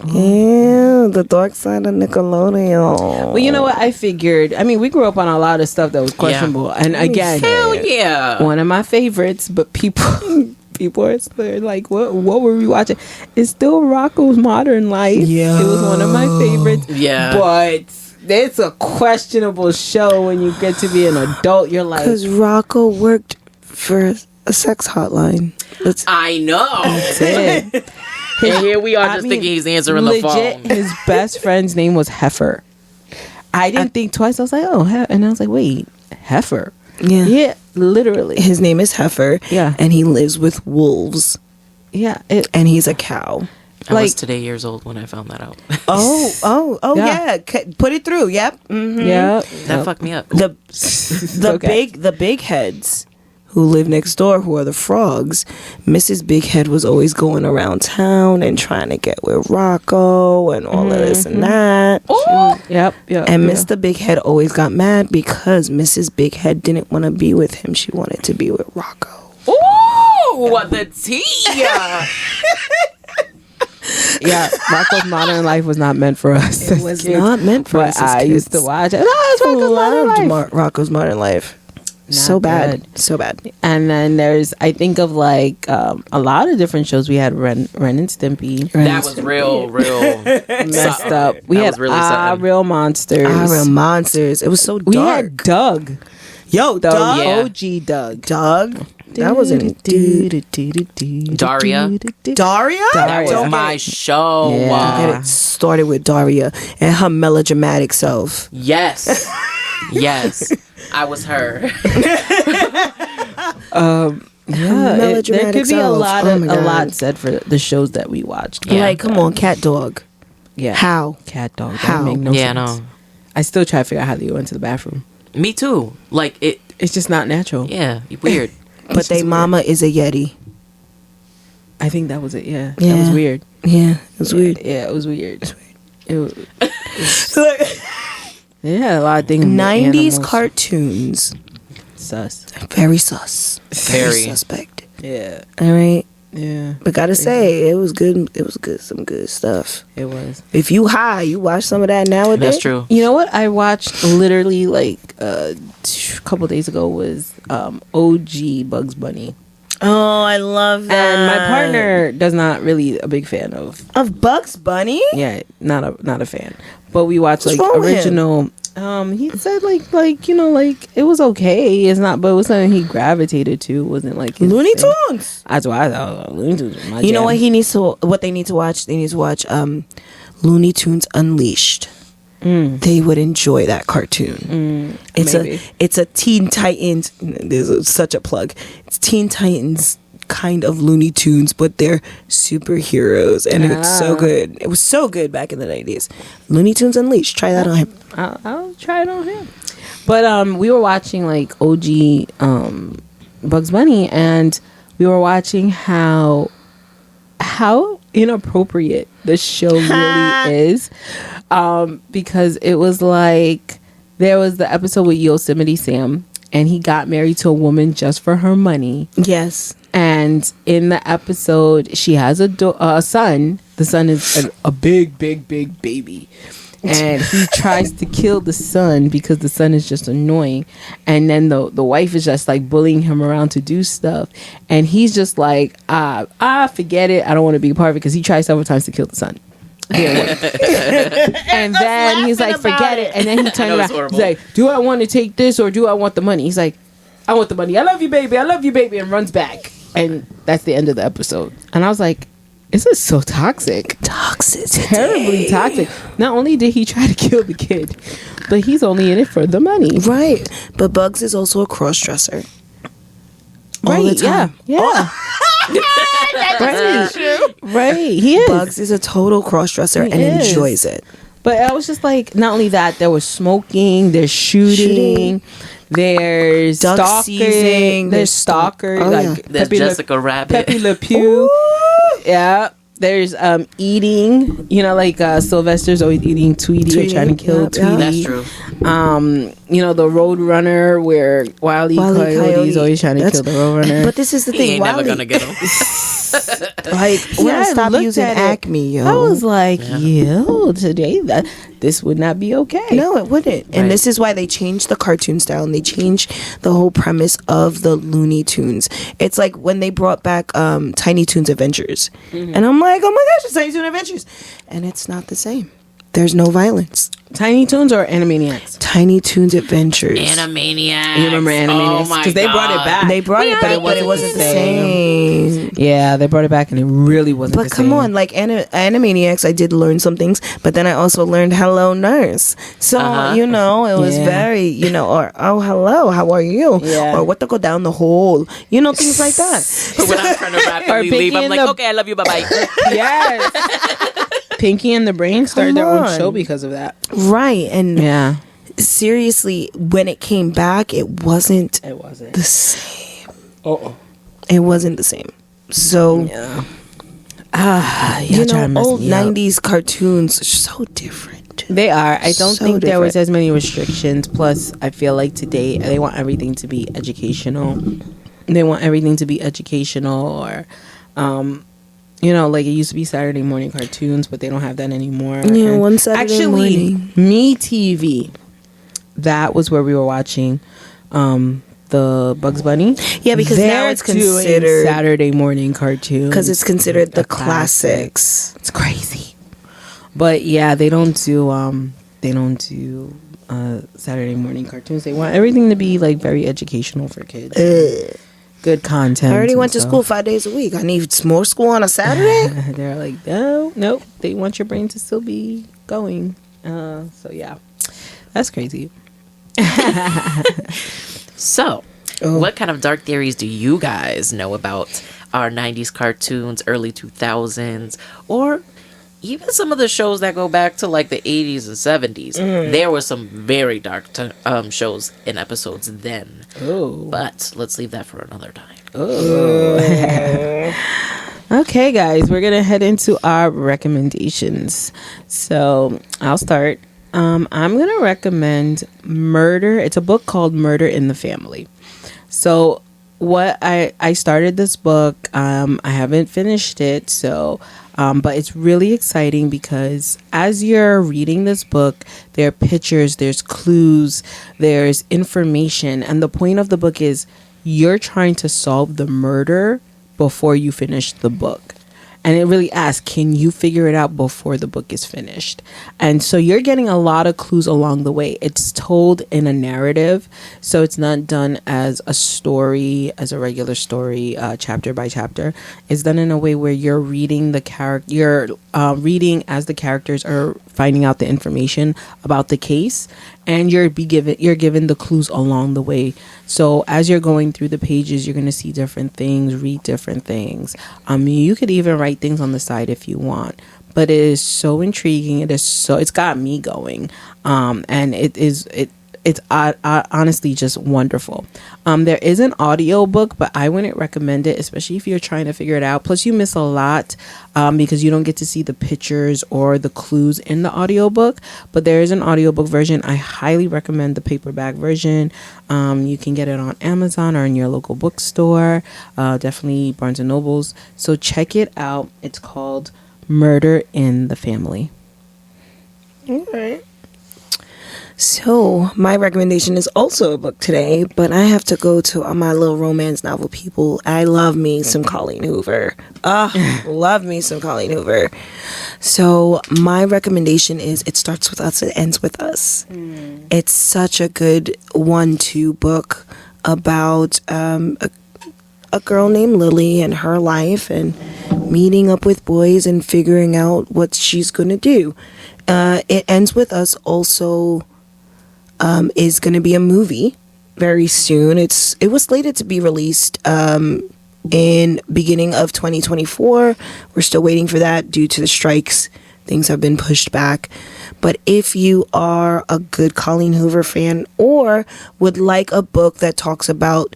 Yeah, the dark side of Nickelodeon. Well, you know what? I figured. I mean, we grew up on a lot of stuff that was questionable, and again, Hell yeah. one of my favorites. But people are still like, what were we watching? It's still Rocco's Modern Life. Yeah. It was one of my favorites. Yeah. But it's a questionable show when you get to be an adult. You're like, Because Rocco worked for a sex hotline. Let's I know. "Sid." And here we are I just mean, thinking he's answering legit, the phone. his best friend's name was Heifer. I didn't think twice. I was like, oh, and I was like, wait, Heifer. Yeah. Yeah, literally. His name is Heifer. Yeah. And he lives with wolves. Yeah. And he's a cow. I was like- today years old when I found that out. Oh, Yeah. yeah. Put it through. Yep. Mm-hmm. Yeah. That fucked me up. The okay. the big heads who live next door, who are the frogs. Mrs. Big Head was always going around town and trying to get with Rocco and all of this and that. Yep. And Mr. Big Head always got mad because Mrs. Big Head didn't want to be with him. She wanted to be with Rocco. Ooh, what the tea? Yeah, Rocco's Modern Life was not meant for us. It was not meant for but us as I used to kids. watch it. No, it's Rocco's Modern Life. Loved Rocco's Modern Life. So bad. good. So bad. And then there's, I think of like a lot of different shows. We had Ren and Stimpy. That was real Messed up. We That had was really something. Real Monsters. Real monsters. It was so dark. We had Doug. Yo, The Doug. Yeah. OG Doug. Doug. That wasn't Daria. Daria. Daria. Don't My show. Yeah. get it started with Daria and her melodramatic self. Yes. Yes. I was her. Yeah, there melodramatic could be a self. lot Oh of my a God. lot said for the shows that we watched. Yeah. Like, come on, Cat Dog. Yeah, How? Cat Dog. That How? make no Yeah, sense. no. I still try to figure out how they went to the bathroom. Me too. Like it. It's just not natural. Yeah. Weird. But they mama is a Yeti. I think that was it. Yeah, Yeah. that was weird. Yeah, it's weird. Yeah, it was weird. It was, Look, They had a lot of things. 90s animals. cartoons. Sus. Very sus. Very. suspect. Yeah. All right. Yeah. But gotta say, it was good. It was good. Some good stuff. It was. If you high, you watch some of that nowadays. That's true. You know what I watched literally like a couple days ago was OG Bugs Bunny. Oh, I love that. And my partner does not really a big fan of. Bugs Bunny. Yeah, not a fan. But we watched What's like wrong with him? original. He said like you know like it was okay. It's not, but it was something he gravitated to. It wasn't like his Looney thing. Tunes. That's why I thought Looney Tunes was my You know jam. what he needs to? What they need to watch? They need to watch Looney Tunes Unleashed. They would enjoy that cartoon. Maybe. It's a Teen Titans. Such a plug. It's Teen Titans kind of Looney Tunes, but they're superheroes, and it's so good. It was so good back in the 90s. Looney Tunes Unleashed. Try that on him. I'll try it on him. But we were watching like OG Bugs Bunny, and we were watching how inappropriate the show really is, because it was like there was the episode with Yosemite Sam, and he got married to a woman just for her money. Yes. And in the episode, she has a son. The son is a big baby. And he tries to kill the son because the son is just annoying. And then the wife is just like bullying him around to do stuff. And he's just like, forget it. I don't want to be a part of it, because he tried several times to kill the son. And then he's like, forget it. And then he turned around. He's like, do I want to take this or do I want the money? He's like, I want the money. I love you, baby. And runs back. And that's the end of the episode. And I was like, this is so toxic. Terribly toxic. Not only did he try to kill the kid, but he's only in it for the money. Right. But Bugs is also a cross-dresser. Right. All the time. Yeah. Right. He is. Bugs is a total cross-dresser and is. enjoys it. But I was just like, not only that, there was smoking, there's shooting. There's Duck stalkers. seizing, There's stalkers. Oh, like yeah. There's Jessica Rabbit. Pepe Le Pew. Yeah. There's eating. You know, like Sylvester's always eating Tweety or trying to kill Tweety. That's true. You know, the Roadrunner, where Wile E. Coyote's always trying to kill the Roadrunner. But this is the He thing. ain't never Wile E- gonna get him. Like, we're Yeah, gonna I stop looked using at it. Acme, yo. I was like, yo, today this would not be okay. No, it wouldn't. And Right. this is why they changed the cartoon style and they changed the whole premise of the Looney Tunes. It's like when they brought back Tiny Toons Adventures. And I'm like, oh my gosh, it's Tiny Toon Adventures. And it's not the same. There's no violence. Tiny Toons or Animaniacs? Tiny Toons Adventures. Animaniacs. You remember Animaniacs? Oh my 'Cause they brought it God. back. They brought it back, but it wasn't the same. Yeah, they brought it back and it really wasn't But the come same. on, like Animaniacs, I did learn some things, but then I also learned Hello Nurse. So, you know, it was Yeah. very, you know, or oh, hello, how are you? Yeah. Or what to go down the hole. You know, things like that. But when I'm trying to rapidly Pinky leave, I'm and like, the- okay, I love you, bye bye. Yes. Pinky and the Brain started their own on. show because of that. Right. And Yeah. seriously, when it came back, it wasn't It wasn't. the same. Oh. It wasn't the same. So, Yeah. you know, old 90s cartoons are so different. They are. I don't So think there was different. as many restrictions. Plus, I feel like today they want everything to be educational. They want everything to be educational, or, you know, like it used to be Saturday morning cartoons, but they don't have that anymore. Yeah, And one Saturday morning. Me TV. That was where we were watching the Bugs Bunny. Yeah, because now it's doing considered Saturday morning cartoons because it's considered the classics. classics. It's crazy. But yeah, they don't do Saturday morning cartoons. They want everything to be like very educational for kids. Good content. I already and went to stuff. school 5 days a week. I need more school on a Saturday. They're like, no, nope. They want your brain to still be going. So yeah, that's crazy. So, Oh. what kind of dark theories do you guys know about our 90s cartoons, early 2000s, or even some of the shows that go back to like the 80s and 70s? There were some very dark shows and episodes then. Oh, But let's leave that for another time. okay. Okay, guys, we're gonna head into our recommendations. So I'll start. I'm gonna recommend Murder. It's a book called Murder in the Family. So what I started this book. I haven't finished it, so but it's really exciting because as you're reading this book, there are pictures, there's clues, there's information, and the point of the book is you're trying to solve the murder before you finish the book. And it really asks, can you figure it out before the book is finished? And so you're getting a lot of clues along the way. It's told in a narrative, so it's not done as a story, as a regular story, chapter by chapter. It's done in a way where you're reading the character, you're reading as the characters are finding out the information about the case, and you're given the clues along the way. So as you're going through the pages, you're going to see different things, read different things. You could even write things on the side if you want, but it is so intriguing. It's got me going, and it's honestly just wonderful. There is an audio book, but I wouldn't recommend it, especially if you're trying to figure it out. Plus, you miss a lot because you don't get to see the pictures or the clues in the audiobook. But there is an audiobook version. I highly recommend the paperback version. You can get it on Amazon or in your local bookstore, definitely Barnes and Nobles. So check it out. It's called Murder in the Family. All right. So, my recommendation is also a book today, but I have to go to my little romance novel people. I love me some Colleen Hoover. Love me some Colleen Hoover. So, my recommendation is It Starts With Us, It Ends With Us. It's such a good 1-2 book about a girl named Lily and her life and meeting up with boys and figuring out what she's going to do. It Ends With Us also is going to be a movie very soon. It was slated to be released in beginning of 2024. We're still waiting for that due to the strikes. Things have been pushed back. But if you are a good Colleen Hoover fan or would like a book that talks about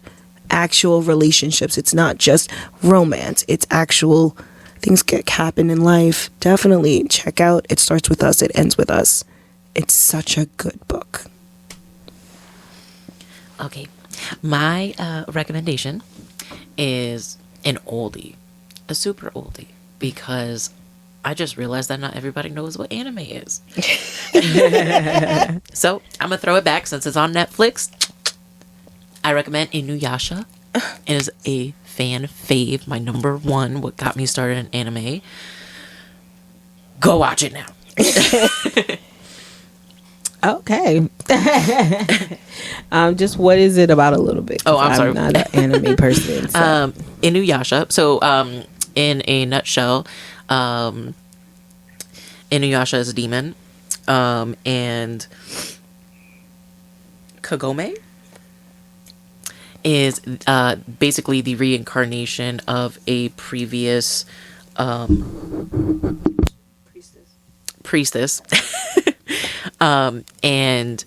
actual relationships, it's not just romance, it's actual things that happen in life, definitely check out It Starts With Us, It Ends With Us. It's such a good book. Okay, my recommendation is an oldie, a super oldie, because I just realized that not everybody knows what anime is. So I'm gonna throw it back since it's on Netflix. I recommend Inuyasha. It is a fan fave, my number one, what got me started in anime. Go watch it now. Okay. Just what is it about a little bit? Oh, I'm sorry. I'm not an anime person. So. Inuyasha. So, in a nutshell, Inuyasha is a demon, and Kagome is basically the reincarnation of a previous priestess. And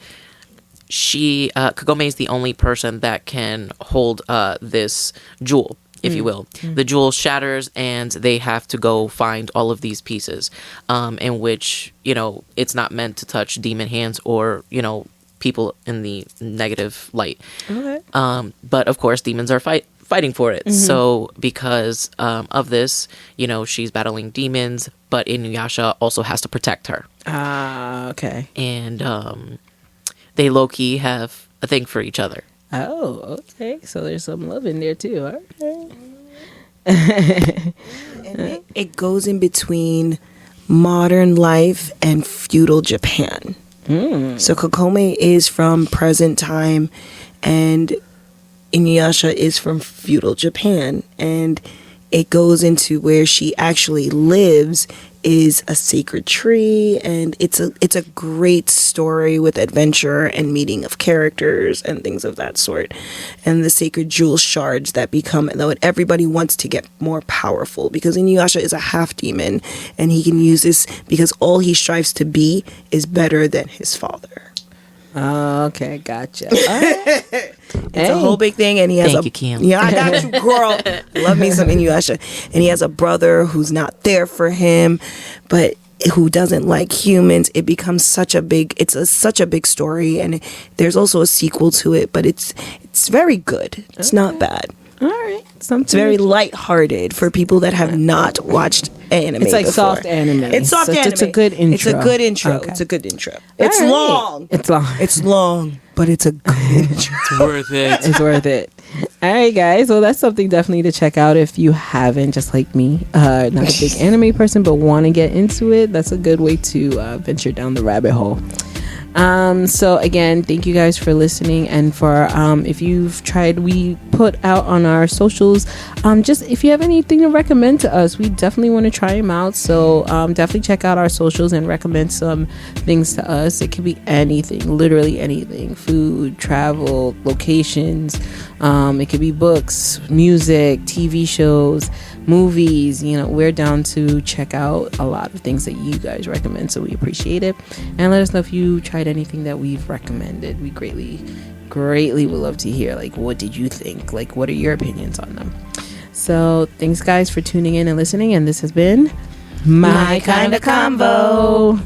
she Kagome is the only person that can hold this jewel, if you will. The jewel shatters and they have to go find all of these pieces, in which, it's not meant to touch demon hands or, people in the negative light. Okay. But of course demons are fighting for it. So because of this, she's battling demons, but Inuyasha also has to protect her. Okay. And they low-key have a thing for each other. Oh, okay. So there's some love in there too. Okay. And it goes in between modern life and feudal Japan. So Kagome is from present time and Inuyasha is from feudal Japan, and it goes into where she actually lives is a sacred tree, and it's a great story with adventure and meeting of characters and things of that sort, and the sacred jewel shards that become, though everybody wants to get more powerful because Inuyasha is a half demon and he can use this because all he strives to be is better than his father. Okay, gotcha. All right. It's a whole big thing, and he has Thank you, Kim. Yeah, I got you, girl. Love me some Inuyasha. And he has a brother who's not there for him, but who doesn't like humans. It becomes such a big story, and there's also a sequel to it, but it's very good. It's not bad. All right. It's very lighthearted for people that have not watched anime. It's like before. soft anime. It's soft anime. It's a good intro. It's a good intro. Okay. It's a good intro. It's All right. long. It's long. It's long, but it's a good intro. It's worth it. It's worth it. All right, guys. Well, that's something definitely to check out if you haven't, just like me, not a big anime person, but want to get into it. That's a good way to venture down the rabbit hole. So again, thank you guys for listening, and for if you've tried, we put out on our socials, just if you have anything to recommend to us, we definitely want to try them out. So definitely check out our socials and recommend some things to us. It could be anything, literally anything: food, travel, locations. It could be books, music, TV shows, movies. We're down to check out a lot of things that you guys recommend, so we appreciate it. And let us know if you tried anything that we've recommended. We greatly would love to hear, like, what did you think? Like, what are your opinions on them? So thanks, guys, for tuning in and listening, and this has been My Kinda Convo.